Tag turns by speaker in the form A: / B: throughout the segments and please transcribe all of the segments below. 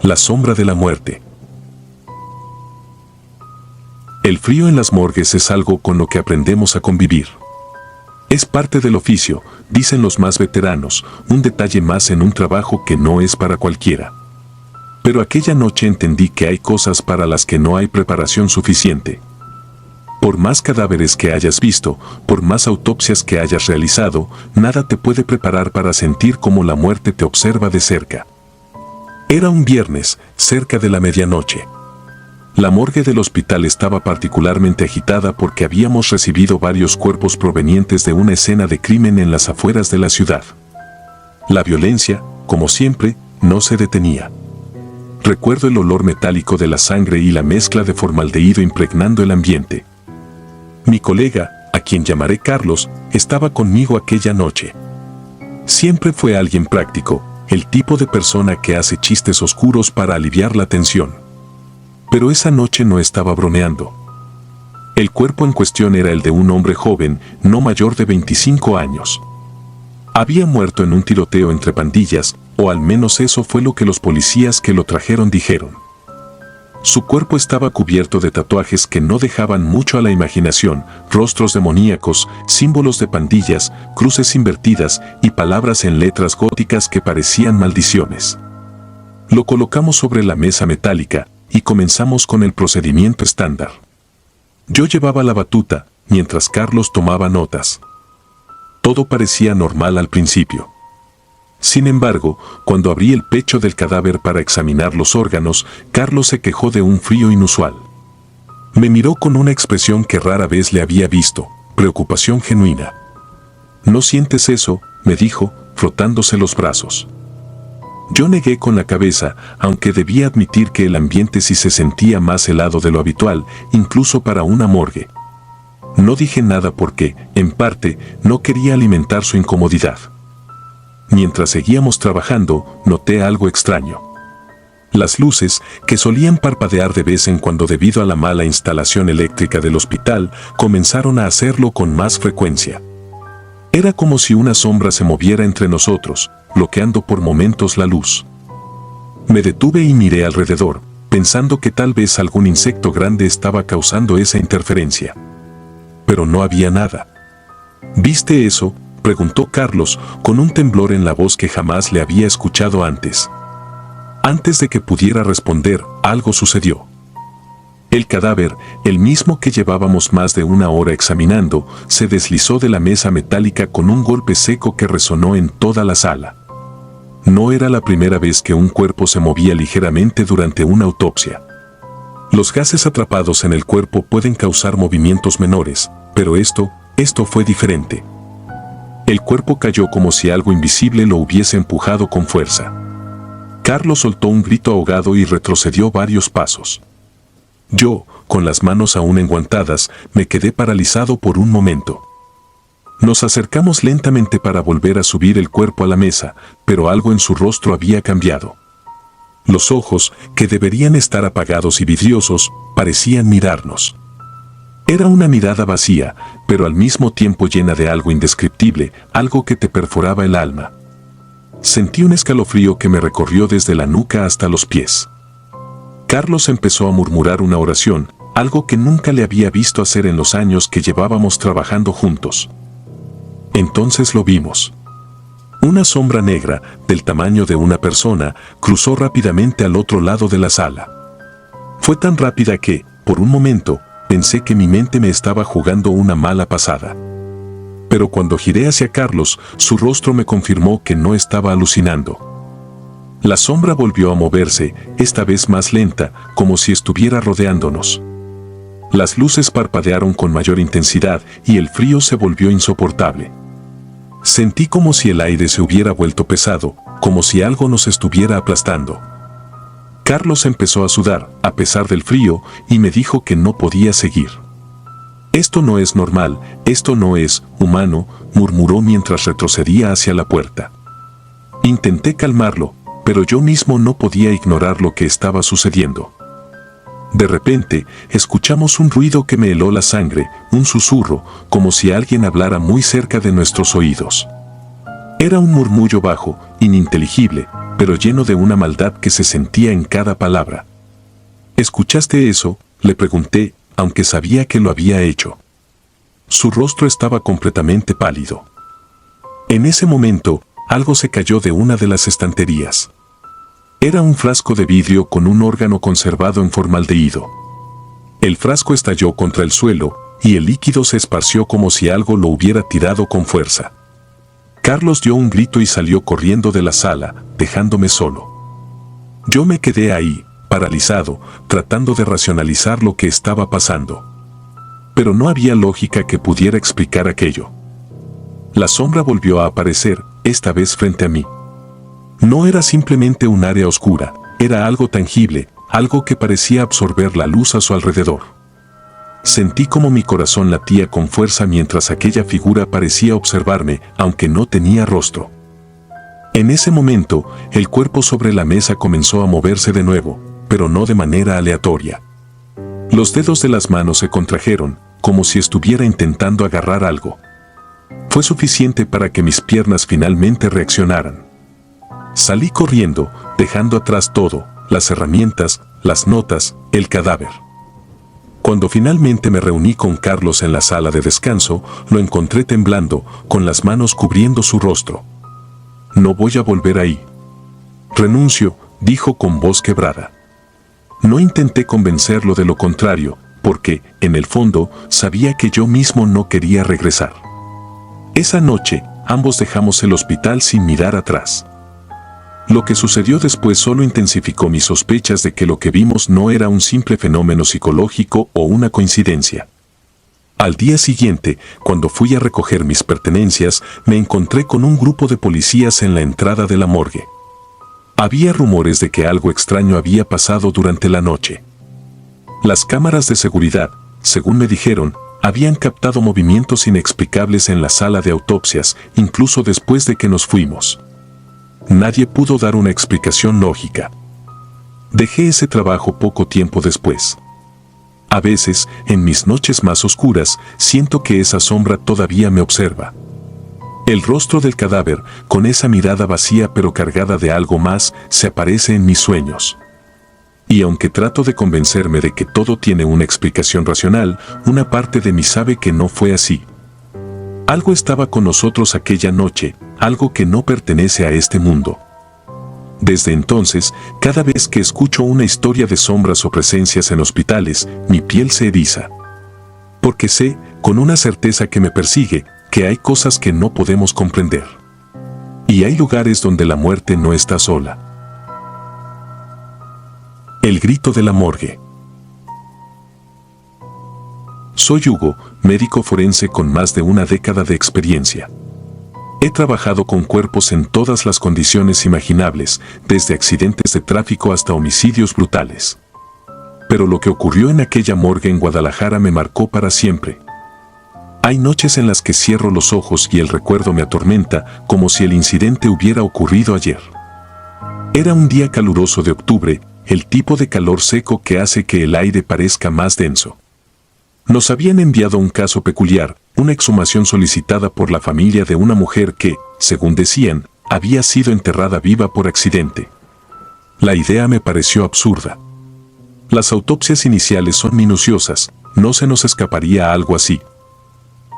A: La sombra de la muerte. El frío en las morgues es algo con lo que aprendemos a convivir. Es parte del oficio, dicen los más veteranos, un detalle más en un trabajo que no es para cualquiera. Pero aquella noche entendí que hay cosas para las que no hay preparación suficiente. Por más cadáveres que hayas visto, por más autopsias que hayas realizado, nada te puede preparar para sentir cómo la muerte te observa de cerca. Era un viernes, cerca de la medianoche. La morgue del hospital estaba particularmente agitada porque habíamos recibido varios cuerpos provenientes de una escena de crimen en las afueras de la ciudad. La violencia, como siempre, no se detenía. Recuerdo el olor metálico de la sangre y la mezcla de formaldehído impregnando el ambiente. Mi colega, a quien llamaré Carlos, estaba conmigo aquella noche. Siempre fue alguien práctico, el tipo de persona que hace chistes oscuros para aliviar la tensión. Pero esa noche no estaba bromeando. El cuerpo en cuestión era el de un hombre joven, no mayor de 25 años. Había muerto en un tiroteo entre pandillas, o al menos eso fue lo que los policías que lo trajeron dijeron. Su cuerpo estaba cubierto de tatuajes que no dejaban mucho a la imaginación, rostros demoníacos, símbolos de pandillas, cruces invertidas y palabras en letras góticas que parecían maldiciones. Lo colocamos sobre la mesa metálica y comenzamos con el procedimiento estándar. Yo llevaba la batuta, mientras Carlos tomaba notas. Todo parecía normal al principio. Sin embargo, cuando abrí el pecho del cadáver para examinar los órganos, Carlos se quejó de un frío inusual. Me miró con una expresión que rara vez le había visto, preocupación genuina. «¿No sientes eso?», me dijo, frotándose los brazos. Yo negué con la cabeza, aunque debía admitir que el ambiente sí se sentía más helado de lo habitual, incluso para una morgue. No dije nada porque, en parte, no quería alimentar su incomodidad. Mientras seguíamos trabajando, noté algo extraño. Las luces, que solían parpadear de vez en cuando debido a la mala instalación eléctrica del hospital, comenzaron a hacerlo con más frecuencia. Era como si una sombra se moviera entre nosotros, bloqueando por momentos la luz. Me detuve y miré alrededor, pensando que tal vez algún insecto grande estaba causando esa interferencia. Pero no había nada. ¿Viste eso?, preguntó Carlos, con un temblor en la voz que jamás le había escuchado antes. Antes de que pudiera responder, algo sucedió. El cadáver, el mismo que llevábamos más de una hora examinando, se deslizó de la mesa metálica con un golpe seco que resonó en toda la sala. No era la primera vez que un cuerpo se movía ligeramente durante una autopsia. Los gases atrapados en el cuerpo pueden causar movimientos menores, pero esto fue diferente. El cuerpo cayó como si algo invisible lo hubiese empujado con fuerza. Carlos soltó un grito ahogado y retrocedió varios pasos. Yo, con las manos aún enguantadas, me quedé paralizado por un momento. Nos acercamos lentamente para volver a subir el cuerpo a la mesa, pero algo en su rostro había cambiado. Los ojos, que deberían estar apagados y vidriosos, parecían mirarnos. Era una mirada vacía, pero al mismo tiempo llena de algo indescriptible, algo que te perforaba el alma. Sentí un escalofrío que me recorrió desde la nuca hasta los pies. Carlos empezó a murmurar una oración, algo que nunca le había visto hacer en los años que llevábamos trabajando juntos. Entonces lo vimos. Una sombra negra, del tamaño de una persona, cruzó rápidamente al otro lado de la sala. Fue tan rápida que, por un momento, pensé que mi mente me estaba jugando una mala pasada. Pero cuando giré hacia Carlos, su rostro me confirmó que no estaba alucinando. La sombra volvió a moverse, esta vez más lenta, como si estuviera rodeándonos. Las luces parpadearon con mayor intensidad y el frío se volvió insoportable. Sentí como si el aire se hubiera vuelto pesado, como si algo nos estuviera aplastando. Carlos empezó a sudar, a pesar del frío, y me dijo que no podía seguir. «Esto no es normal, esto no es humano», murmuró mientras retrocedía hacia la puerta. Intenté calmarlo, pero yo mismo no podía ignorar lo que estaba sucediendo. De repente, escuchamos un ruido que me heló la sangre, un susurro, como si alguien hablara muy cerca de nuestros oídos. Era un murmullo bajo, ininteligible, pero lleno de una maldad que se sentía en cada palabra. ¿Escuchaste eso?, le pregunté, aunque sabía que lo había hecho. Su rostro estaba completamente pálido. En ese momento, algo se cayó de una de las estanterías. Era un frasco de vidrio con un órgano conservado en formaldehído. El frasco estalló contra el suelo, y el líquido se esparció como si algo lo hubiera tirado con fuerza. Carlos dio un grito y salió corriendo de la sala, dejándome solo. Yo me quedé ahí, paralizado, tratando de racionalizar lo que estaba pasando. Pero no había lógica que pudiera explicar aquello. La sombra volvió a aparecer, esta vez frente a mí. No era simplemente un área oscura, era algo tangible, algo que parecía absorber la luz a su alrededor. Sentí como mi corazón latía con fuerza mientras aquella figura parecía observarme, aunque no tenía rostro. En ese momento, el cuerpo sobre la mesa comenzó a moverse de nuevo, pero no de manera aleatoria. Los dedos de las manos se contrajeron, como si estuviera intentando agarrar algo. Fue suficiente para que mis piernas finalmente reaccionaran. Salí corriendo, dejando atrás todo, las herramientas, las notas, el cadáver. Cuando finalmente me reuní con Carlos en la sala de descanso, lo encontré temblando, con las manos cubriendo su rostro. No voy a volver ahí. Renuncio, dijo con voz quebrada. No intenté convencerlo de lo contrario, porque, en el fondo, sabía que yo mismo no quería regresar. Esa noche, ambos dejamos el hospital sin mirar atrás. Lo que sucedió después solo intensificó mis sospechas de que lo que vimos no era un simple fenómeno psicológico o una coincidencia. Al día siguiente, cuando fui a recoger mis pertenencias, me encontré con un grupo de policías en la entrada de la morgue. Había rumores de que algo extraño había pasado durante la noche. Las cámaras de seguridad, según me dijeron, habían captado movimientos inexplicables en la sala de autopsias, incluso después de que nos fuimos. Nadie pudo dar una explicación lógica. Dejé ese trabajo poco tiempo después. A veces, en mis noches más oscuras, siento que esa sombra todavía me observa. El rostro del cadáver, con esa mirada vacía pero cargada de algo más, se aparece en mis sueños. Y aunque trato de convencerme de que todo tiene una explicación racional, una parte de mí sabe que no fue así. Algo estaba con nosotros aquella noche, algo que no pertenece a este mundo. Desde entonces, cada vez que escucho una historia de sombras o presencias en hospitales, mi piel se eriza. Porque sé, con una certeza que me persigue, que hay cosas que no podemos comprender. Y hay lugares donde la muerte no está sola. El grito de la morgue. Soy Hugo, médico forense con más de una década de experiencia. He trabajado con cuerpos en todas las condiciones imaginables, desde accidentes de tráfico hasta homicidios brutales. Pero lo que ocurrió en aquella morgue en Guadalajara me marcó para siempre. Hay noches en las que cierro los ojos y el recuerdo me atormenta, como si el incidente hubiera ocurrido ayer. Era un día caluroso de octubre, el tipo de calor seco que hace que el aire parezca más denso. Nos habían enviado un caso peculiar, una exhumación solicitada por la familia de una mujer que, según decían, había sido enterrada viva por accidente. La idea me pareció absurda. Las autopsias iniciales son minuciosas, no se nos escaparía algo así.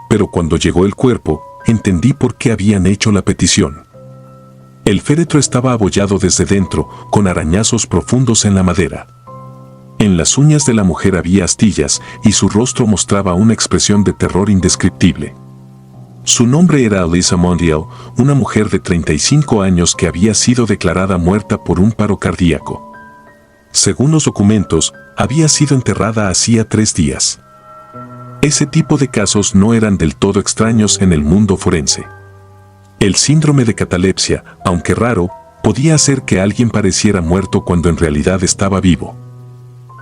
A: Pero cuando llegó el cuerpo, entendí por qué habían hecho la petición. El féretro estaba abollado desde dentro, con arañazos profundos en la madera. En las uñas de la mujer había astillas y su rostro mostraba una expresión de terror indescriptible. Su nombre era Alyssa Mondial, una mujer de 35 años que había sido declarada muerta por un paro cardíaco. Según los documentos, había sido enterrada hacía 3 días. Ese tipo de casos no eran del todo extraños en el mundo forense. El síndrome de catalepsia, aunque raro, podía hacer que alguien pareciera muerto cuando en realidad estaba vivo.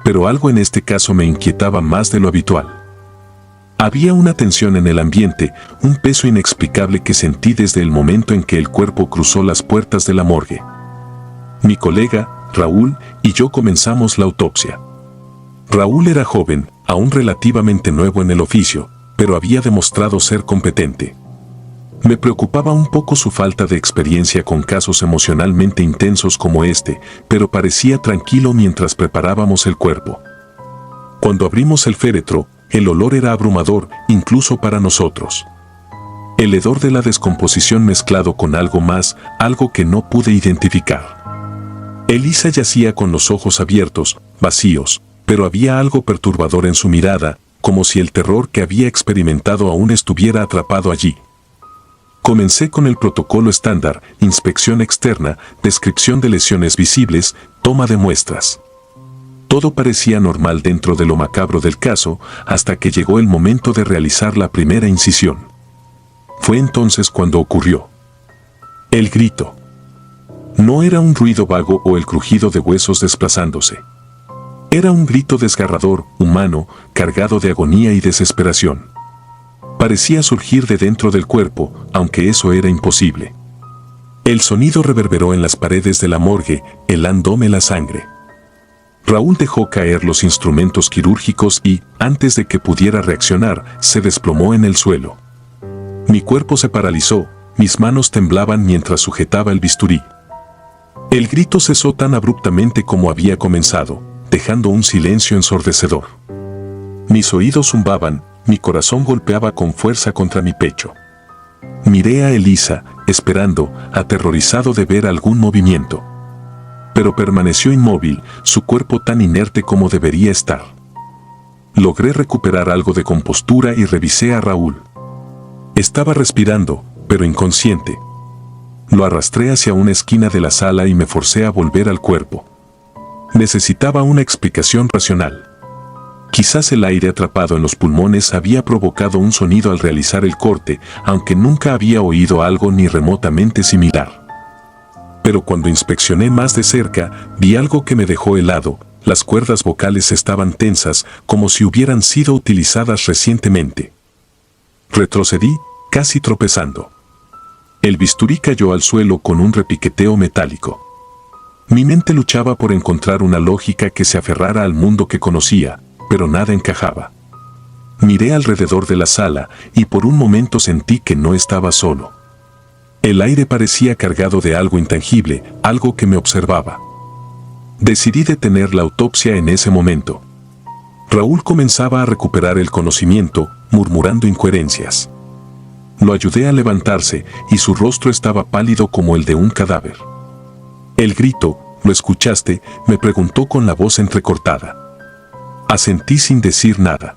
A: Pero algo en este caso me inquietaba más de lo habitual. Había una tensión en el ambiente, un peso inexplicable que sentí desde el momento en que el cuerpo cruzó las puertas de la morgue. Mi colega, Raúl, y yo comenzamos la autopsia. Raúl era joven, aún relativamente nuevo en el oficio, pero había demostrado ser competente. Me preocupaba un poco su falta de experiencia con casos emocionalmente intensos como este, pero parecía tranquilo mientras preparábamos el cuerpo. Cuando abrimos el féretro, el olor era abrumador, incluso para nosotros. El hedor de la descomposición mezclado con algo más, algo que no pude identificar. Elisa yacía con los ojos abiertos, vacíos, pero había algo perturbador en su mirada, como si el terror que había experimentado aún estuviera atrapado allí. Comencé con el protocolo estándar: inspección externa, descripción de lesiones visibles, toma de muestras. Todo parecía normal dentro de lo macabro del caso, hasta que llegó el momento de realizar la primera incisión. Fue entonces cuando ocurrió. El grito. No era un ruido vago o el crujido de huesos desplazándose. Era un grito desgarrador, humano, cargado de agonía y desesperación. Parecía surgir de dentro del cuerpo, aunque eso era imposible. El sonido reverberó en las paredes de la morgue, helándome la sangre. Raúl dejó caer los instrumentos quirúrgicos y, antes de que pudiera reaccionar, se desplomó en el suelo. Mi cuerpo se paralizó, mis manos temblaban mientras sujetaba el bisturí. El grito cesó tan abruptamente como había comenzado, dejando un silencio ensordecedor. Mis oídos zumbaban, mi corazón golpeaba con fuerza contra mi pecho. Miré a Elisa, esperando, aterrorizado de ver algún movimiento. Pero permaneció inmóvil, su cuerpo tan inerte como debería estar. Logré recuperar algo de compostura y revisé a Raúl. Estaba respirando, pero inconsciente. Lo arrastré hacia una esquina de la sala y me forcé a volver al cuerpo. Necesitaba una explicación racional. Quizás el aire atrapado en los pulmones había provocado un sonido al realizar el corte, aunque nunca había oído algo ni remotamente similar. Pero cuando inspeccioné más de cerca, vi algo que me dejó helado. Las cuerdas vocales estaban tensas, como si hubieran sido utilizadas recientemente. Retrocedí, casi tropezando. El bisturí cayó al suelo con un repiqueteo metálico. Mi mente luchaba por encontrar una lógica que se aferrara al mundo que conocía, pero nada encajaba. Miré alrededor de la sala y por un momento sentí que no estaba solo. El aire parecía cargado de algo intangible, algo que me observaba. Decidí detener la autopsia en ese momento. Raúl comenzaba a recuperar el conocimiento, murmurando incoherencias. Lo ayudé a levantarse y su rostro estaba pálido como el de un cadáver. El grito, ¿lo escuchaste?, me preguntó con la voz entrecortada. Asentí sin decir nada.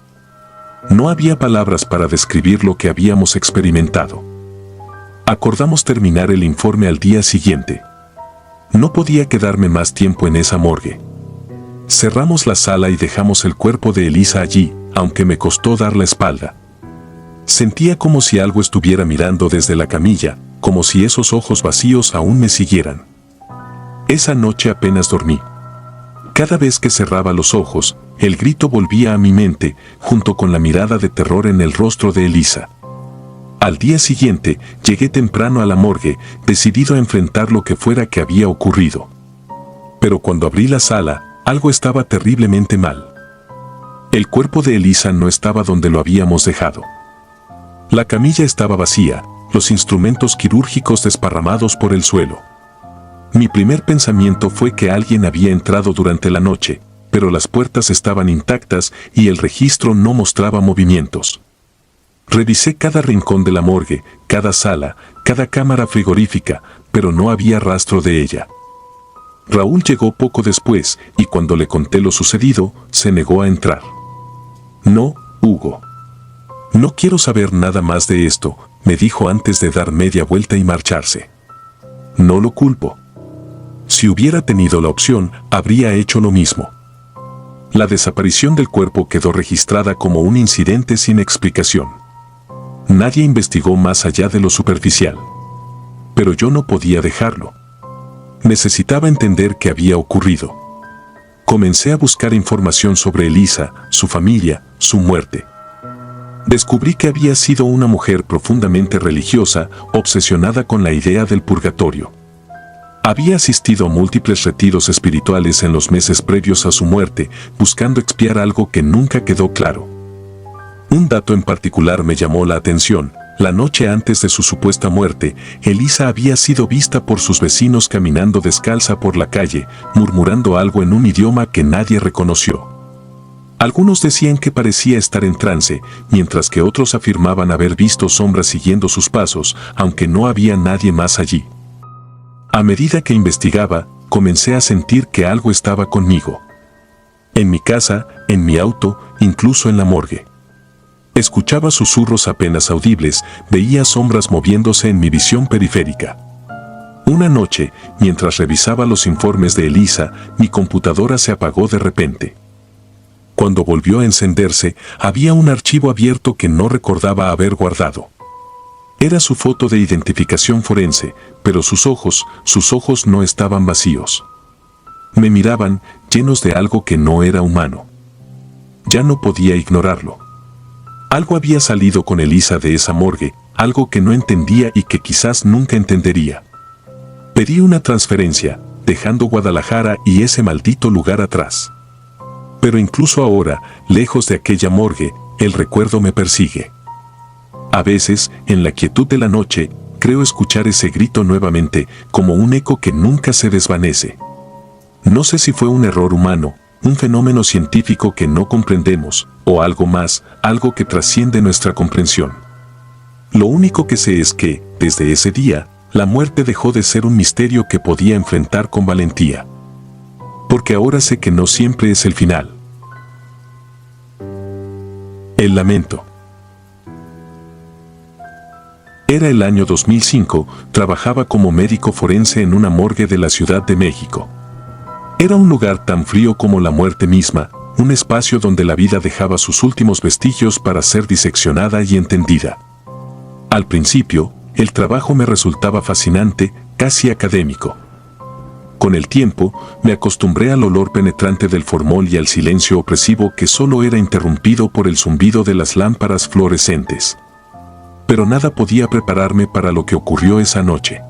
A: No había palabras para describir lo que habíamos experimentado. Acordamos terminar el informe al día siguiente. No podía quedarme más tiempo en esa morgue. Cerramos la sala y dejamos el cuerpo de Elisa allí, aunque me costó dar la espalda. Sentía como si algo estuviera mirando desde la camilla, como si esos ojos vacíos aún me siguieran. Esa noche apenas dormí. Cada vez que cerraba los ojos, el grito volvía a mi mente, junto con la mirada de terror en el rostro de Elisa. Al día siguiente, llegué temprano a la morgue, decidido a enfrentar lo que fuera que había ocurrido. Pero cuando abrí la sala, algo estaba terriblemente mal. El cuerpo de Elisa no estaba donde lo habíamos dejado. La camilla estaba vacía, los instrumentos quirúrgicos desparramados por el suelo. Mi primer pensamiento fue que alguien había entrado durante la noche, pero las puertas estaban intactas y el registro no mostraba movimientos. Revisé cada rincón de la morgue, cada sala, cada cámara frigorífica, pero no había rastro de ella. Raúl llegó poco después y cuando le conté lo sucedido, se negó a entrar. No, Hugo. No quiero saber nada más de esto, me dijo antes de dar media vuelta y marcharse. No lo culpo. Si hubiera tenido la opción, habría hecho lo mismo. La desaparición del cuerpo quedó registrada como un incidente sin explicación. Nadie investigó más allá de lo superficial. Pero yo no podía dejarlo. Necesitaba entender qué había ocurrido. Comencé a buscar información sobre Elisa, su familia, su muerte. Descubrí que había sido una mujer profundamente religiosa, obsesionada con la idea del purgatorio. Había asistido a múltiples retiros espirituales en los meses previos a su muerte, buscando expiar algo que nunca quedó claro. Un dato en particular me llamó la atención: La noche antes de su supuesta muerte, Elisa había sido vista por sus vecinos caminando descalza por la calle, murmurando algo en un idioma que nadie reconoció. Algunos decían que parecía estar en trance, mientras que otros afirmaban haber visto sombras siguiendo sus pasos, aunque no había nadie más allí. A medida que investigaba, comencé a sentir que algo estaba conmigo. En mi casa, en mi auto, incluso en la morgue. Escuchaba susurros apenas audibles, veía sombras moviéndose en mi visión periférica. Una noche, mientras revisaba los informes de Elisa, mi computadora se apagó de repente. Cuando volvió a encenderse, había un archivo abierto que no recordaba haber guardado. Era su foto de identificación forense, pero sus ojos no estaban vacíos. Me miraban, llenos de algo que no era humano. Ya no podía ignorarlo. Algo había salido con Elisa de esa morgue, algo que no entendía y que quizás nunca entendería. Pedí una transferencia, dejando Guadalajara y ese maldito lugar atrás. Pero incluso ahora, lejos de aquella morgue, el recuerdo me persigue. A veces, en la quietud de la noche, creo escuchar ese grito nuevamente, como un eco que nunca se desvanece. No sé si fue un error humano, un fenómeno científico que no comprendemos, o algo más, algo que trasciende nuestra comprensión. Lo único que sé es que, desde ese día, la muerte dejó de ser un misterio que podía enfrentar con valentía. Porque ahora sé que no siempre es el final. El lamento. Era el año 2005, trabajaba como médico forense en una morgue de la Ciudad de México. Era un lugar tan frío como la muerte misma, un espacio donde la vida dejaba sus últimos vestigios para ser diseccionada y entendida. Al principio, el trabajo me resultaba fascinante, casi académico. Con el tiempo, me acostumbré al olor penetrante del formol y al silencio opresivo que solo era interrumpido por el zumbido de las lámparas fluorescentes. Pero nada podía prepararme para lo que ocurrió esa noche.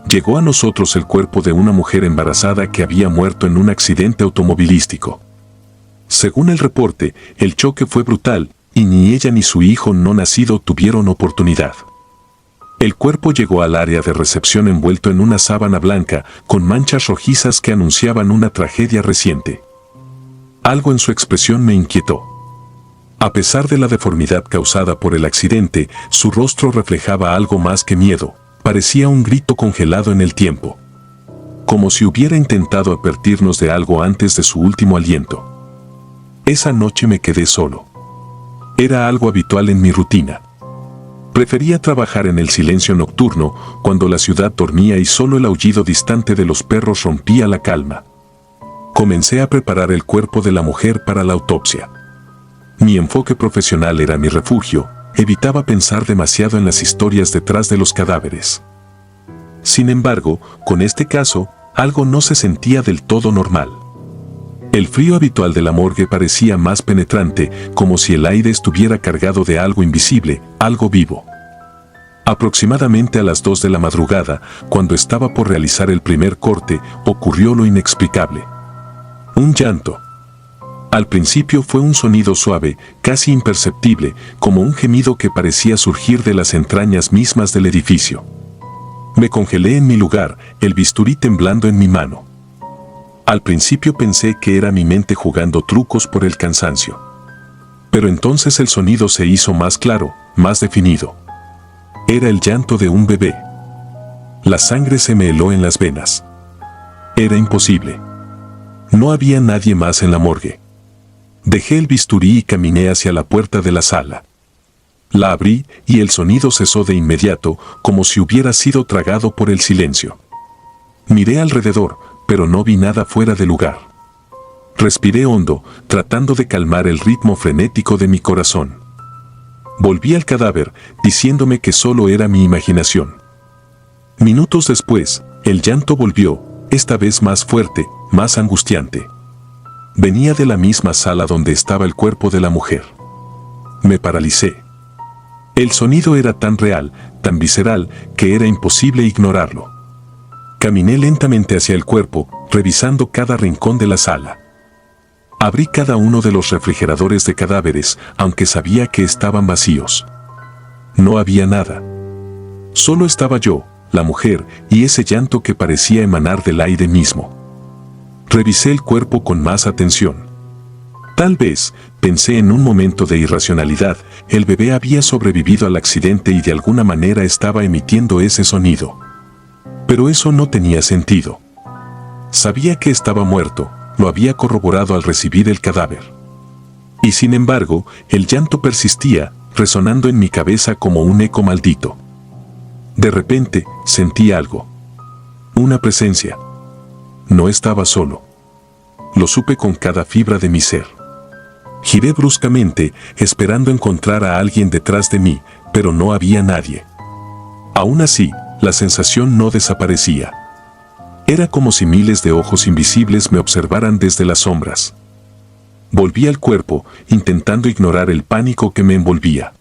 A: Llegó a nosotros el cuerpo de una mujer embarazada que había muerto en un accidente automovilístico. Según el reporte, el choque fue brutal y ni ella ni su hijo no nacido tuvieron oportunidad. El cuerpo llegó al área de recepción envuelto en una sábana blanca con manchas rojizas que anunciaban una tragedia reciente. Algo en su expresión me inquietó. A pesar de la deformidad causada por el accidente, su rostro reflejaba algo más que miedo. Parecía un grito congelado en el tiempo. Como si hubiera intentado advertirnos de algo antes de su último aliento. Esa noche me quedé solo. Era algo habitual en mi rutina. Prefería trabajar en el silencio nocturno, cuando la ciudad dormía y solo el aullido distante de los perros rompía la calma. Comencé a preparar el cuerpo de la mujer para la autopsia. Mi enfoque profesional era mi refugio. Evitaba pensar demasiado en las historias detrás de los cadáveres. Sin embargo, con este caso, algo no se sentía del todo normal. El frío habitual de la morgue parecía más penetrante, como si el aire estuviera cargado de algo invisible, algo vivo. Aproximadamente a las 2 de la madrugada, cuando estaba por realizar el primer corte, ocurrió lo inexplicable. Un llanto. Al principio fue un sonido suave, casi imperceptible, como un gemido que parecía surgir de las entrañas mismas del edificio. Me congelé en mi lugar, el bisturí temblando en mi mano. Al principio pensé que era mi mente jugando trucos por el cansancio. Pero entonces el sonido se hizo más claro, más definido. Era el llanto de un bebé. La sangre se me heló en las venas. Era imposible. No había nadie más en la morgue. Dejé el bisturí y caminé hacia la puerta de la sala. La abrí y el sonido cesó de inmediato, como si hubiera sido tragado por el silencio. Miré alrededor, pero no vi nada fuera de lugar. Respiré hondo, tratando de calmar el ritmo frenético de mi corazón. Volví al cadáver, diciéndome que solo era mi imaginación. Minutos después, el llanto volvió, esta vez más fuerte, más angustiante. Venía de la misma sala donde estaba el cuerpo de la mujer. Me paralicé. El sonido era tan real, tan visceral, que era imposible ignorarlo. Caminé lentamente hacia el cuerpo, revisando cada rincón de la sala. Abrí cada uno de los refrigeradores de cadáveres, aunque sabía que estaban vacíos. No había nada. Solo estaba yo, la mujer, y ese llanto que parecía emanar del aire mismo. Revisé el cuerpo con más atención. Tal vez, pensé en un momento de irracionalidad, el bebé había sobrevivido al accidente y de alguna manera estaba emitiendo ese sonido. Pero eso no tenía sentido. Sabía que estaba muerto, lo había corroborado al recibir el cadáver. Y sin embargo, el llanto persistía, resonando en mi cabeza como un eco maldito. De repente, sentí algo. Una presencia. No estaba solo. Lo supe con cada fibra de mi ser. Giré bruscamente, esperando encontrar a alguien detrás de mí, pero no había nadie. Aún así, la sensación no desaparecía. Era como si miles de ojos invisibles me observaran desde las sombras. Volví al cuerpo, intentando ignorar el pánico que me envolvía.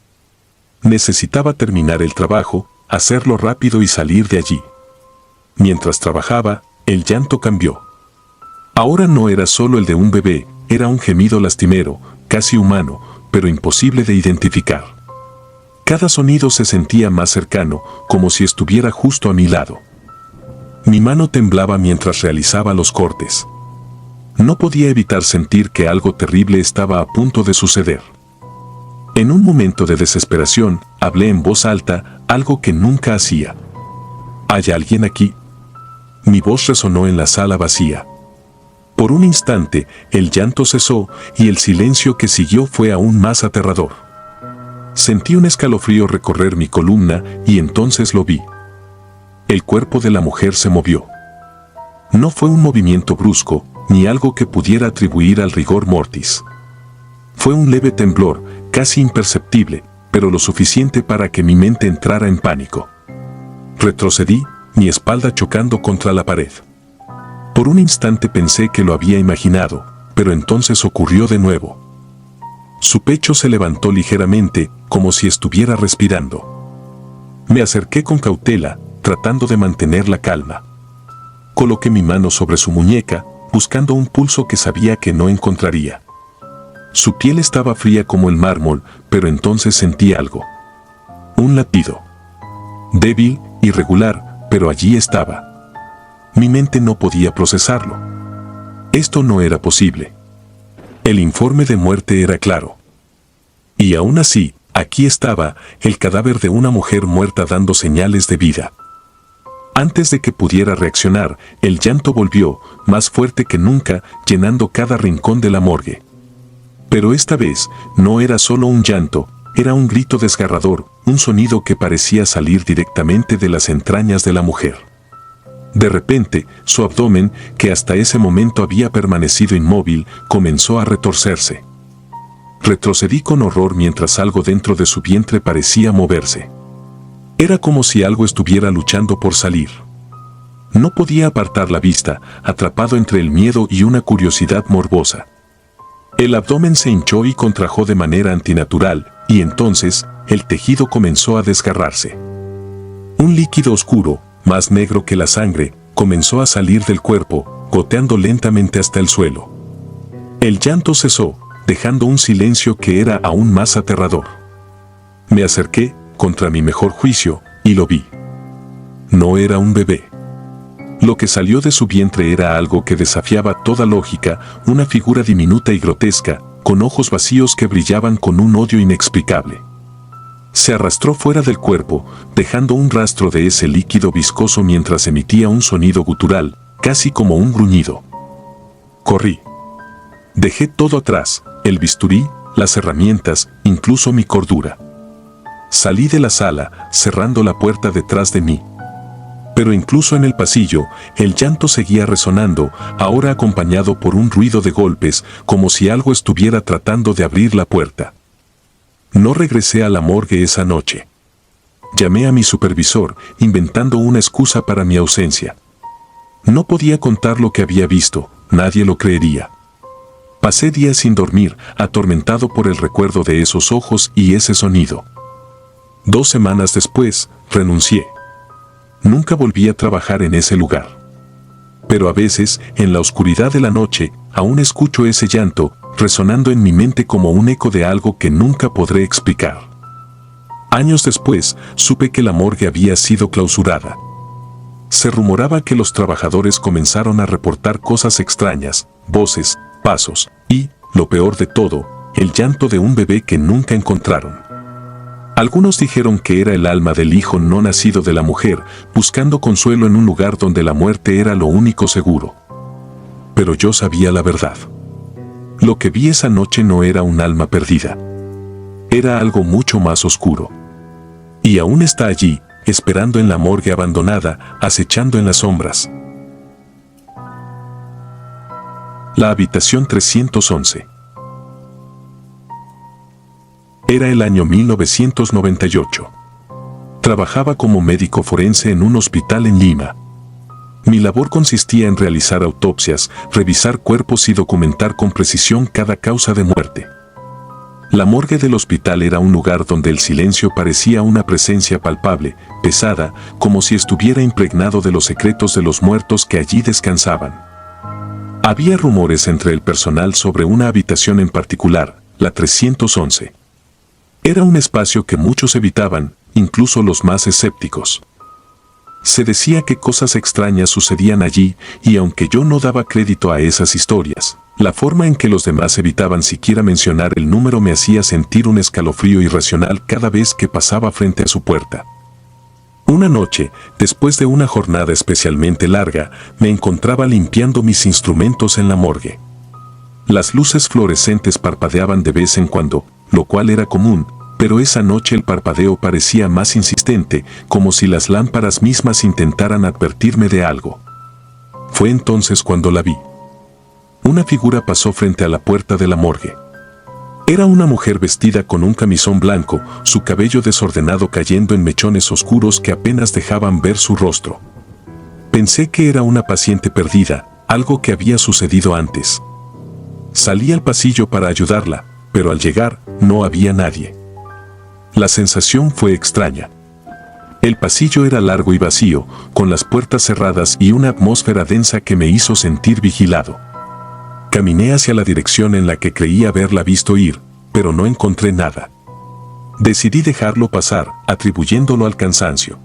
A: Necesitaba terminar el trabajo, hacerlo rápido y salir de allí. Mientras trabajaba, el llanto cambió. Ahora no era solo el de un bebé, era un gemido lastimero, casi humano, pero imposible de identificar. Cada sonido se sentía más cercano, como si estuviera justo a mi lado. Mi mano temblaba mientras realizaba los cortes. No podía evitar sentir que algo terrible estaba a punto de suceder. En un momento de desesperación, hablé en voz alta, algo que nunca hacía. ¿Hay alguien aquí? Mi voz resonó en la sala vacía. Por un instante, el llanto cesó y el silencio que siguió fue aún más aterrador. Sentí un escalofrío recorrer mi columna y entonces lo vi. El cuerpo de la mujer se movió. No fue un movimiento brusco, ni algo que pudiera atribuir al rigor mortis. Fue un leve temblor, casi imperceptible, pero lo suficiente para que mi mente entrara en pánico. Retrocedí, mi espalda chocando contra la pared. Por un instante pensé que lo había imaginado, pero entonces ocurrió de nuevo. Su pecho se levantó ligeramente, como si estuviera respirando. Me acerqué con cautela, tratando de mantener la calma. Coloqué mi mano sobre su muñeca, buscando un pulso que sabía que no encontraría. Su piel estaba fría como el mármol, pero entonces sentí algo. Un latido. Débil, irregular, pero allí estaba. Mi mente no podía procesarlo. Esto no era posible. El informe de muerte era claro. Y aún así, aquí estaba, el cadáver de una mujer muerta dando señales de vida. Antes de que pudiera reaccionar, el llanto volvió, más fuerte que nunca, llenando cada rincón de la morgue. Pero esta vez, no era solo un llanto, era un grito desgarrador, un sonido que parecía salir directamente de las entrañas de la mujer. De repente, su abdomen, que hasta ese momento había permanecido inmóvil, comenzó a retorcerse. Retrocedí con horror mientras algo dentro de su vientre parecía moverse. Era como si algo estuviera luchando por salir. No podía apartar la vista, atrapado entre el miedo y una curiosidad morbosa. El abdomen se hinchó y contrajo de manera antinatural, y entonces, el tejido comenzó a desgarrarse. Un líquido oscuro, más negro que la sangre, comenzó a salir del cuerpo, goteando lentamente hasta el suelo. El llanto cesó, dejando un silencio que era aún más aterrador. Me acerqué, contra mi mejor juicio, y lo vi. No era un bebé. Lo que salió de su vientre era algo que desafiaba toda lógica, una figura diminuta y grotesca, con ojos vacíos que brillaban con un odio inexplicable. Se arrastró fuera del cuerpo, dejando un rastro de ese líquido viscoso mientras emitía un sonido gutural, casi como un gruñido. Corrí. Dejé todo atrás, el bisturí, las herramientas, incluso mi cordura. Salí de la sala, cerrando la puerta detrás de mí. Pero incluso en el pasillo, el llanto seguía resonando, ahora acompañado por un ruido de golpes, como si algo estuviera tratando de abrir la puerta. No regresé a la morgue esa noche. Llamé a mi supervisor, inventando una excusa para mi ausencia. No podía contar lo que había visto, nadie lo creería. Pasé días sin dormir, atormentado por el recuerdo de esos ojos y ese sonido. 2 semanas después, renuncié. Nunca volví a trabajar en ese lugar. Pero a veces, en la oscuridad de la noche, aún escucho ese llanto, resonando en mi mente como un eco de algo que nunca podré explicar. Años después, supe que la morgue había sido clausurada. Se rumoraba que los trabajadores comenzaron a reportar cosas extrañas, voces, pasos y, lo peor de todo, el llanto de un bebé que nunca encontraron. Algunos dijeron que era el alma del hijo no nacido de la mujer, buscando consuelo en un lugar donde la muerte era lo único seguro. Pero yo sabía la verdad. Lo que vi esa noche no era un alma perdida. Era algo mucho más oscuro. Y aún está allí, esperando en la morgue abandonada, acechando en las sombras. La habitación 311. Era el año 1998. Trabajaba como médico forense en un hospital en Lima. Mi labor consistía en realizar autopsias, revisar cuerpos y documentar con precisión cada causa de muerte. La morgue del hospital era un lugar donde el silencio parecía una presencia palpable, pesada, como si estuviera impregnado de los secretos de los muertos que allí descansaban. Había rumores entre el personal sobre una habitación en particular, la 311. Era un espacio que muchos evitaban, incluso los más escépticos. Se decía que cosas extrañas sucedían allí, y aunque yo no daba crédito a esas historias, la forma en que los demás evitaban siquiera mencionar el número me hacía sentir un escalofrío irracional cada vez que pasaba frente a su puerta. Una noche, después de una jornada especialmente larga, me encontraba limpiando mis instrumentos en la morgue. Las luces fluorescentes parpadeaban de vez en cuando, lo cual era común, pero esa noche el parpadeo parecía más insistente, como si las lámparas mismas intentaran advertirme de algo. Fue entonces cuando la vi. Una figura pasó frente a la puerta de la morgue. Era una mujer vestida con un camisón blanco, su cabello desordenado cayendo en mechones oscuros que apenas dejaban ver su rostro. Pensé que era una paciente perdida, algo que había sucedido antes. Salí al pasillo para ayudarla, pero al llegar, no había nadie. La sensación fue extraña. El pasillo era largo y vacío, con las puertas cerradas y una atmósfera densa que me hizo sentir vigilado. Caminé hacia la dirección en la que creía haberla visto ir, pero no encontré nada. Decidí dejarlo pasar, atribuyéndolo al cansancio.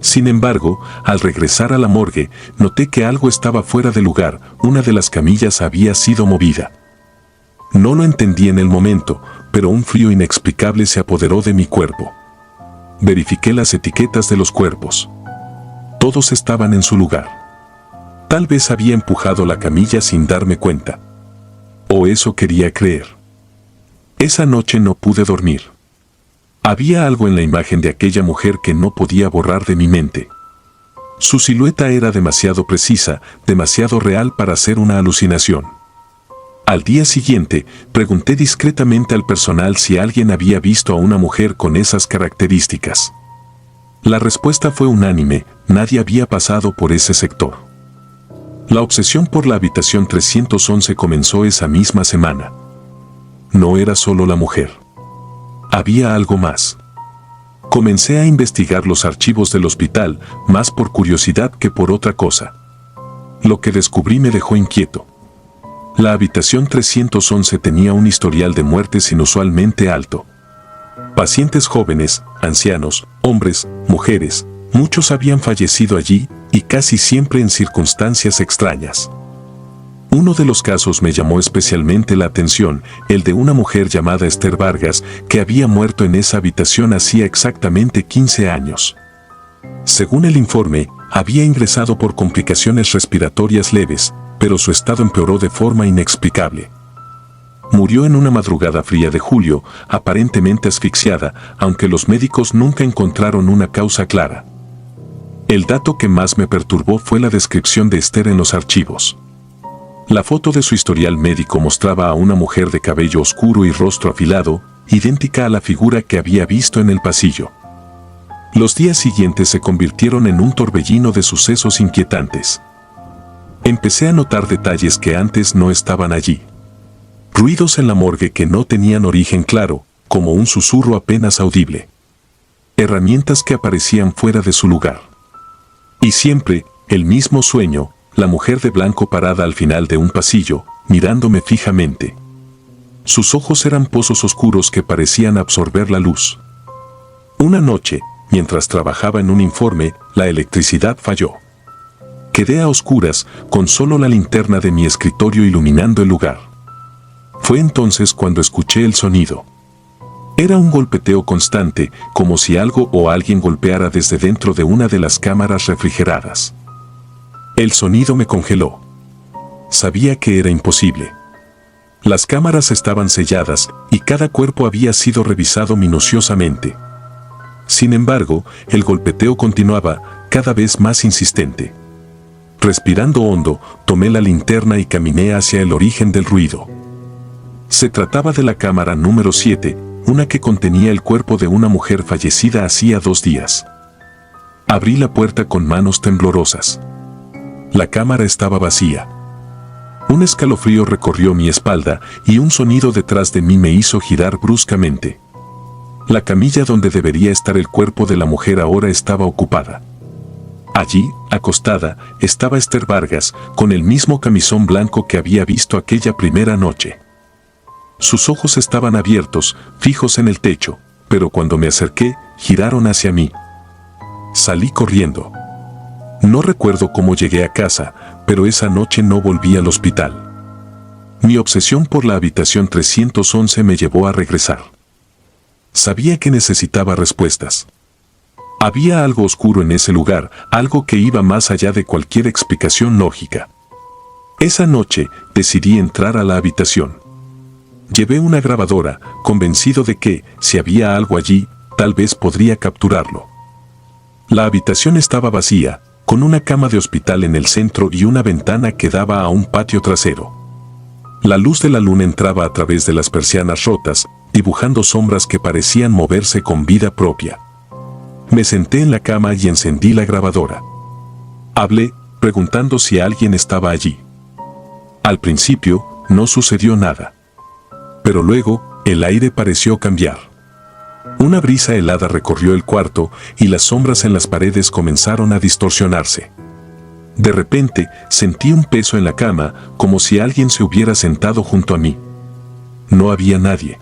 A: Sin embargo, al regresar a la morgue, noté que algo estaba fuera de lugar, una de las camillas había sido movida. No lo entendí en el momento, pero un frío inexplicable se apoderó de mi cuerpo. Verifiqué las etiquetas de los cuerpos. Todos estaban en su lugar. Tal vez había empujado la camilla sin darme cuenta. O eso quería creer. Esa noche no pude dormir. Había algo en la imagen de aquella mujer que no podía borrar de mi mente. Su silueta era demasiado precisa, demasiado real para ser una alucinación. Al día siguiente, pregunté discretamente al personal si alguien había visto a una mujer con esas características. La respuesta fue unánime, nadie había pasado por ese sector. La obsesión por la habitación 311 comenzó esa misma semana. No era solo la mujer. Había algo más. Comencé a investigar los archivos del hospital, más por curiosidad que por otra cosa. Lo que descubrí me dejó inquieto. La habitación 311 tenía un historial de muertes inusualmente alto. Pacientes jóvenes, ancianos, hombres, mujeres, muchos habían fallecido allí, y casi siempre en circunstancias extrañas. Uno de los casos me llamó especialmente la atención, el de una mujer llamada Esther Vargas, que había muerto en esa habitación hacía exactamente 15 años. Según el informe, había ingresado por complicaciones respiratorias leves, pero su estado empeoró de forma inexplicable. Murió en una madrugada fría de julio, aparentemente asfixiada, aunque los médicos nunca encontraron una causa clara. El dato que más me perturbó fue la descripción de Esther en los archivos. La foto de su historial médico mostraba a una mujer de cabello oscuro y rostro afilado, idéntica a la figura que había visto en el pasillo. Los días siguientes se convirtieron en un torbellino de sucesos inquietantes. Empecé a notar detalles que antes no estaban allí. Ruidos en la morgue que no tenían origen claro, como un susurro apenas audible. Herramientas que aparecían fuera de su lugar. Y siempre, el mismo sueño, la mujer de blanco parada al final de un pasillo, mirándome fijamente. Sus ojos eran pozos oscuros que parecían absorber la luz. Una noche, mientras trabajaba en un informe, la electricidad falló. Quedé a oscuras, con solo la linterna de mi escritorio iluminando el lugar. Fue entonces cuando escuché el sonido. Era un golpeteo constante, como si algo o alguien golpeara desde dentro de una de las cámaras refrigeradas. El sonido me congeló. Sabía que era imposible. Las cámaras estaban selladas y cada cuerpo había sido revisado minuciosamente. Sin embargo, el golpeteo continuaba, cada vez más insistente. Respirando hondo, tomé la linterna y caminé hacia el origen del ruido. Se trataba de la cámara número 7, una que contenía el cuerpo de una mujer fallecida hacía 2 días. Abrí la puerta con manos temblorosas. La cámara estaba vacía. Un escalofrío recorrió mi espalda y un sonido detrás de mí me hizo girar bruscamente. La camilla donde debería estar el cuerpo de la mujer ahora estaba ocupada. Allí, acostada, estaba Esther Vargas, con el mismo camisón blanco que había visto aquella primera noche. Sus ojos estaban abiertos, fijos en el techo, pero cuando me acerqué, giraron hacia mí. Salí corriendo. No recuerdo cómo llegué a casa, pero esa noche no volví al hospital. Mi obsesión por la habitación 311 me llevó a regresar. Sabía que necesitaba respuestas. Había algo oscuro en ese lugar, algo que iba más allá de cualquier explicación lógica. Esa noche decidí entrar a la habitación. Llevé una grabadora, convencido de que, si había algo allí, tal vez podría capturarlo. La habitación estaba vacía, con una cama de hospital en el centro y una ventana que daba a un patio trasero. La luz de la luna entraba a través de las persianas rotas, dibujando sombras que parecían moverse con vida propia. Me senté en la cama y encendí la grabadora. Hablé, preguntando si alguien estaba allí. Al principio, no sucedió nada. Pero luego, el aire pareció cambiar. Una brisa helada recorrió el cuarto y las sombras en las paredes comenzaron a distorsionarse. De repente, sentí un peso en la cama, como si alguien se hubiera sentado junto a mí. No había nadie.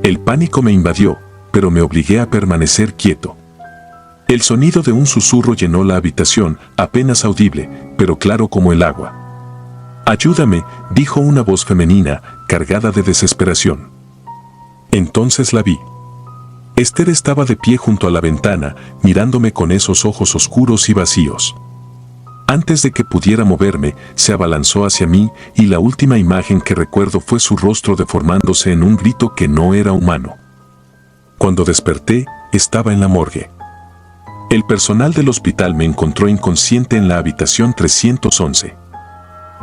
A: El pánico me invadió, pero me obligué a permanecer quieto. El sonido de un susurro llenó la habitación, apenas audible, pero claro como el agua. «Ayúdame», dijo una voz femenina, cargada de desesperación. Entonces la vi. Esther estaba de pie junto a la ventana, mirándome con esos ojos oscuros y vacíos. Antes de que pudiera moverme, se abalanzó hacia mí y la última imagen que recuerdo fue su rostro deformándose en un grito que no era humano. Cuando desperté, estaba en la morgue. El personal del hospital me encontró inconsciente en la habitación 311.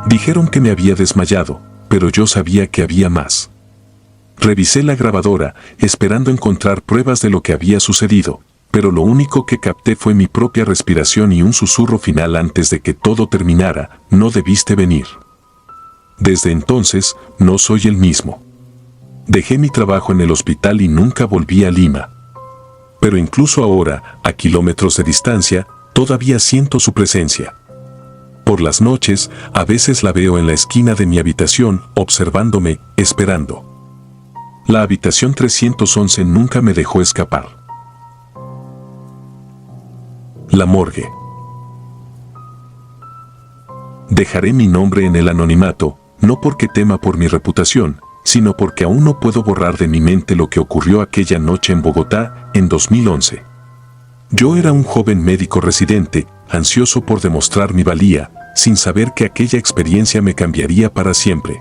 A: Dijeron que me había desmayado, pero yo sabía que había más. Revisé la grabadora, esperando encontrar pruebas de lo que había sucedido, pero lo único que capté fue mi propia respiración y un susurro final antes de que todo terminara: «No debiste venir». Desde entonces, no soy el mismo. Dejé mi trabajo en el hospital y nunca volví a Lima. Pero incluso ahora, a kilómetros de distancia, todavía siento su presencia. Por las noches, a veces la veo en la esquina de mi habitación, observándome, esperando. La habitación 311 nunca me dejó escapar. La morgue. Dejaré mi nombre en el anonimato, no porque tema por mi reputación, sino porque aún no puedo borrar de mi mente lo que ocurrió aquella noche en Bogotá, en 2011. Yo era un joven médico residente, ansioso por demostrar mi valía, sin saber que aquella experiencia me cambiaría para siempre.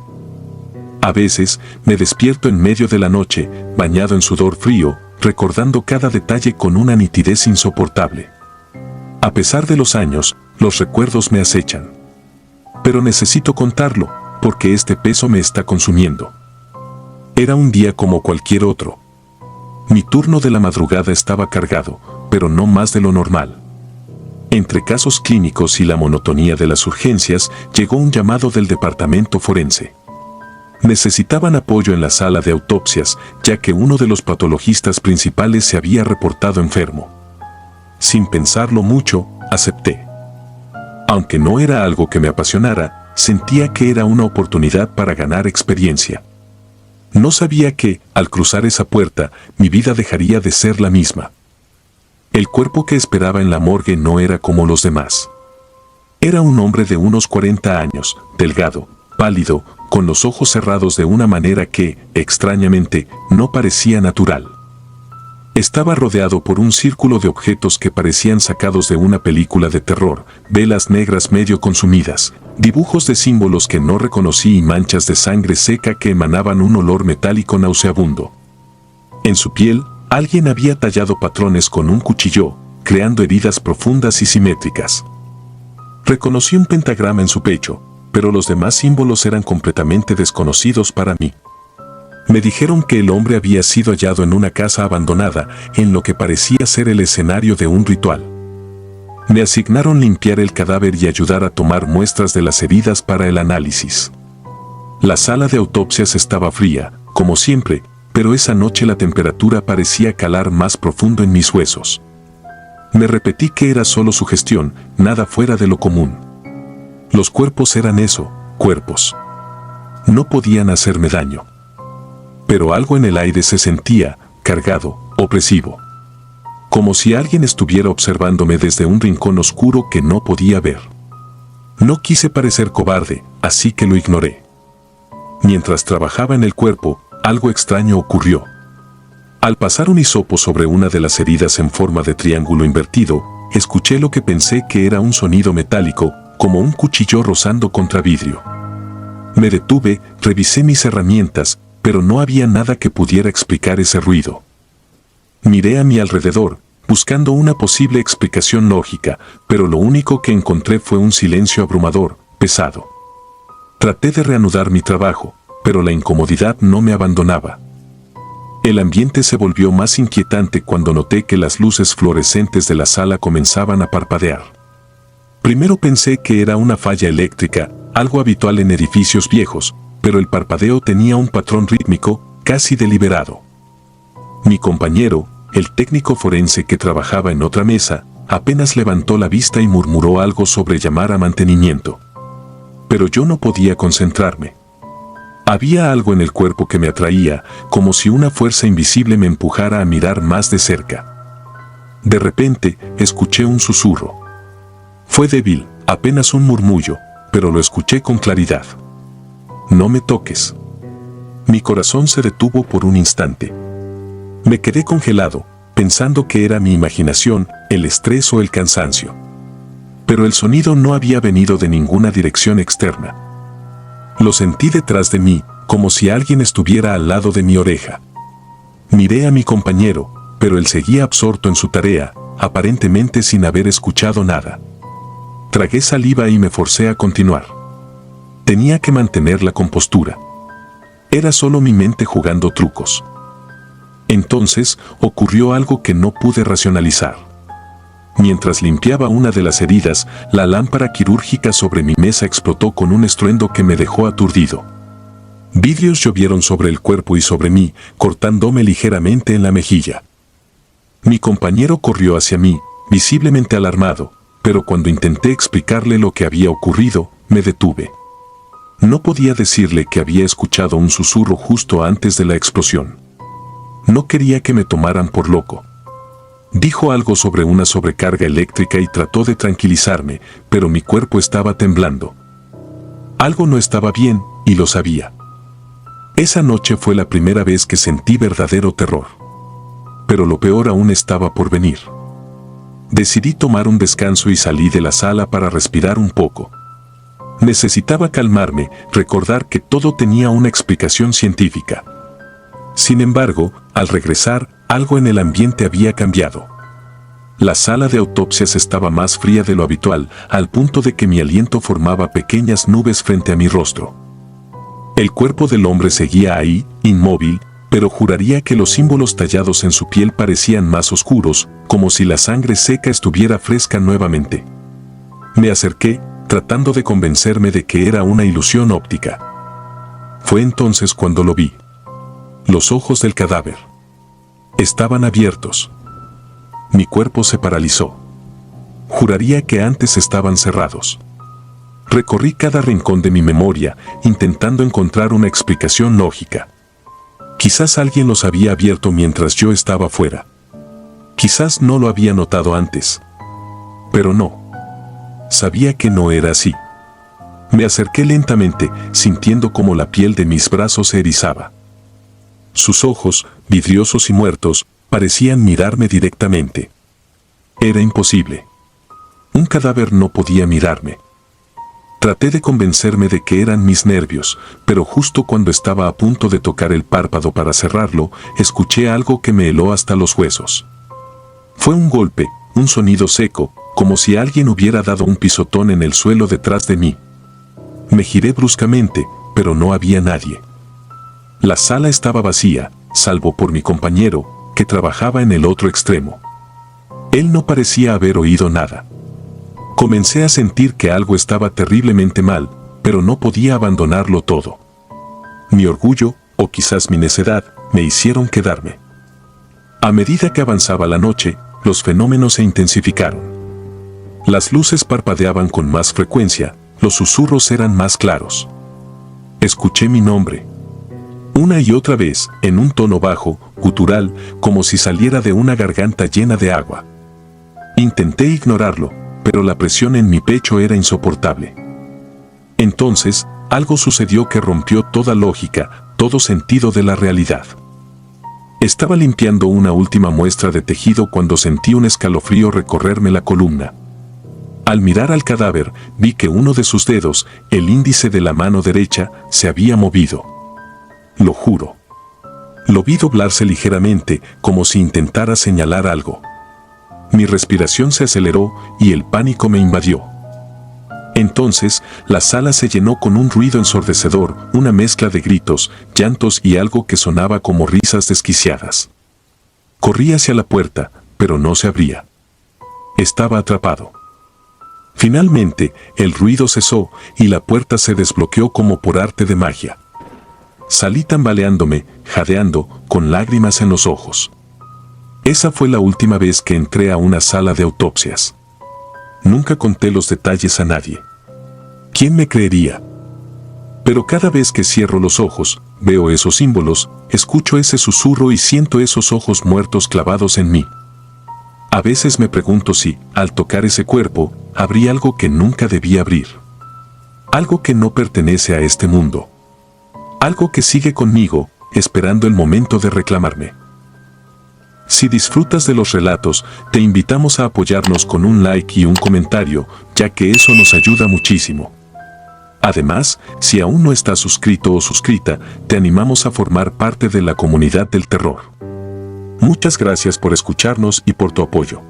A: A veces, me despierto en medio de la noche, bañado en sudor frío, recordando cada detalle con una nitidez insoportable. A pesar de los años, los recuerdos me acechan. Pero necesito contarlo, porque este peso me está consumiendo. Era un día como cualquier otro. Mi turno de la madrugada estaba cargado, pero no más de lo normal. Entre casos clínicos y la monotonía de las urgencias, llegó un llamado del departamento forense. Necesitaban apoyo en la sala de autopsias, ya que uno de los patologistas principales se había reportado enfermo. Sin pensarlo mucho, acepté. Aunque no era algo que me apasionara, sentía que era una oportunidad para ganar experiencia. No sabía que, al cruzar esa puerta, mi vida dejaría de ser la misma. El cuerpo que esperaba en la morgue no era como los demás. Era un hombre de unos 40 años, delgado, pálido, con los ojos cerrados de una manera que, extrañamente, no parecía natural. Estaba rodeado por un círculo de objetos que parecían sacados de una película de terror, velas negras medio consumidas, dibujos de símbolos que no reconocí y manchas de sangre seca que emanaban un olor metálico nauseabundo. En su piel, alguien había tallado patrones con un cuchillo, creando heridas profundas y simétricas. Reconocí un pentagrama en su pecho, pero los demás símbolos eran completamente desconocidos para mí. Me dijeron que el hombre había sido hallado en una casa abandonada, en lo que parecía ser el escenario de un ritual. Me asignaron limpiar el cadáver y ayudar a tomar muestras de las heridas para el análisis. La sala de autopsias estaba fría, como siempre, pero esa noche la temperatura parecía calar más profundo en mis huesos. Me repetí que era solo sugestión, nada fuera de lo común. Los cuerpos eran eso, cuerpos. No podían hacerme daño. Pero algo en el aire se sentía, cargado, opresivo. Como si alguien estuviera observándome desde un rincón oscuro que no podía ver. No quise parecer cobarde, así que lo ignoré. Mientras trabajaba en el cuerpo, algo extraño ocurrió. Al pasar un hisopo sobre una de las heridas en forma de triángulo invertido, escuché lo que pensé que era un sonido metálico, como un cuchillo rozando contra vidrio. Me detuve, revisé mis herramientas, pero no había nada que pudiera explicar ese ruido. Miré a mi alrededor, buscando una posible explicación lógica, pero lo único que encontré fue un silencio abrumador, pesado. Traté de reanudar mi trabajo, pero la incomodidad no me abandonaba. El ambiente se volvió más inquietante cuando noté que las luces fluorescentes de la sala comenzaban a parpadear. Primero pensé que era una falla eléctrica, algo habitual en edificios viejos, pero el parpadeo tenía un patrón rítmico, casi deliberado. Mi compañero, el técnico forense que trabajaba en otra mesa, apenas levantó la vista y murmuró algo sobre llamar a mantenimiento. Pero yo no podía concentrarme. Había algo en el cuerpo que me atraía, como si una fuerza invisible me empujara a mirar más de cerca. De repente, escuché un susurro. Fue débil, apenas un murmullo, pero lo escuché con claridad. No me toques. Mi corazón se detuvo por un instante. Me quedé congelado, pensando que era mi imaginación, el estrés o el cansancio. Pero el sonido no había venido de ninguna dirección externa. Lo sentí detrás de mí, como si alguien estuviera al lado de mi oreja. Miré a mi compañero, pero él seguía absorto en su tarea, aparentemente sin haber escuchado nada. Tragué saliva y me forcé a continuar. Tenía que mantener la compostura. Era solo mi mente jugando trucos. Entonces, ocurrió algo que no pude racionalizar. Mientras limpiaba una de las heridas, la lámpara quirúrgica sobre mi mesa explotó con un estruendo que me dejó aturdido. Vidrios llovieron sobre el cuerpo y sobre mí, cortándome ligeramente en la mejilla. Mi compañero corrió hacia mí, visiblemente alarmado, pero cuando intenté explicarle lo que había ocurrido, me detuve. No podía decirle que había escuchado un susurro justo antes de la explosión. No quería que me tomaran por loco. Dijo algo sobre una sobrecarga eléctrica y trató de tranquilizarme, pero mi cuerpo estaba temblando. Algo no estaba bien, y lo sabía. Esa noche fue la primera vez que sentí verdadero terror. Pero lo peor aún estaba por venir. Decidí tomar un descanso y salí de la sala para respirar un poco. Necesitaba calmarme, recordar que todo tenía una explicación científica. Sin embargo, al regresar, algo en el ambiente había cambiado. La sala de autopsias estaba más fría de lo habitual, al punto de que mi aliento formaba pequeñas nubes frente a mi rostro. El cuerpo del hombre seguía ahí, inmóvil, pero juraría que los símbolos tallados en su piel parecían más oscuros, como si la sangre seca estuviera fresca nuevamente. Me acerqué, tratando de convencerme de que era una ilusión óptica. Fue entonces cuando lo vi. Los ojos del cadáver estaban abiertos. Mi cuerpo se paralizó. Juraría que antes estaban cerrados. Recorrí cada rincón de mi memoria, intentando encontrar una explicación lógica. Quizás alguien los había abierto mientras yo estaba fuera. Quizás no lo había notado antes. Pero no. Sabía que no era así. Me acerqué lentamente, sintiendo como la piel de mis brazos se erizaba. Sus ojos, vidriosos y muertos, parecían mirarme directamente. Era imposible. Un cadáver no podía mirarme. Traté de convencerme de que eran mis nervios, pero justo cuando estaba a punto de tocar el párpado para cerrarlo, escuché algo que me heló hasta los huesos. Fue un golpe, un sonido seco, como si alguien hubiera dado un pisotón en el suelo detrás de mí. Me giré bruscamente, pero no había nadie. La sala estaba vacía, salvo por mi compañero, que trabajaba en el otro extremo. Él no parecía haber oído nada. Comencé a sentir que algo estaba terriblemente mal, pero no podía abandonarlo todo. Mi orgullo, o quizás mi necedad, me hicieron quedarme. A medida que avanzaba la noche, los fenómenos se intensificaron. Las luces parpadeaban con más frecuencia, los susurros eran más claros. Escuché mi nombre. Una y otra vez, en un tono bajo, gutural, como si saliera de una garganta llena de agua. Intenté ignorarlo, pero la presión en mi pecho era insoportable. Entonces, algo sucedió que rompió toda lógica, todo sentido de la realidad. Estaba limpiando una última muestra de tejido cuando sentí un escalofrío recorrerme la columna. Al mirar al cadáver, vi que uno de sus dedos, el índice de la mano derecha, se había movido. Lo juro. Lo vi doblarse ligeramente, como si intentara señalar algo. Mi respiración se aceleró y el pánico me invadió. Entonces, la sala se llenó con un ruido ensordecedor, una mezcla de gritos, llantos y algo que sonaba como risas desquiciadas. Corrí hacia la puerta, pero no se abría. Estaba atrapado. Finalmente, el ruido cesó y la puerta se desbloqueó como por arte de magia. Salí tambaleándome, jadeando, con lágrimas en los ojos. Esa fue la última vez que entré a una sala de autopsias. Nunca conté los detalles a nadie. ¿Quién me creería? Pero cada vez que cierro los ojos, veo esos símbolos, escucho ese susurro y siento esos ojos muertos clavados en mí. A veces me pregunto si, al tocar ese cuerpo, abrí algo que nunca debía abrir. Algo que no pertenece a este mundo. Algo que sigue conmigo, esperando el momento de reclamarme. Si disfrutas de los relatos, te invitamos a apoyarnos con un like y un comentario, ya que eso nos ayuda muchísimo. Además, si aún no estás suscrito o suscrita, te animamos a formar parte de la comunidad del terror. Muchas gracias por escucharnos y por tu apoyo.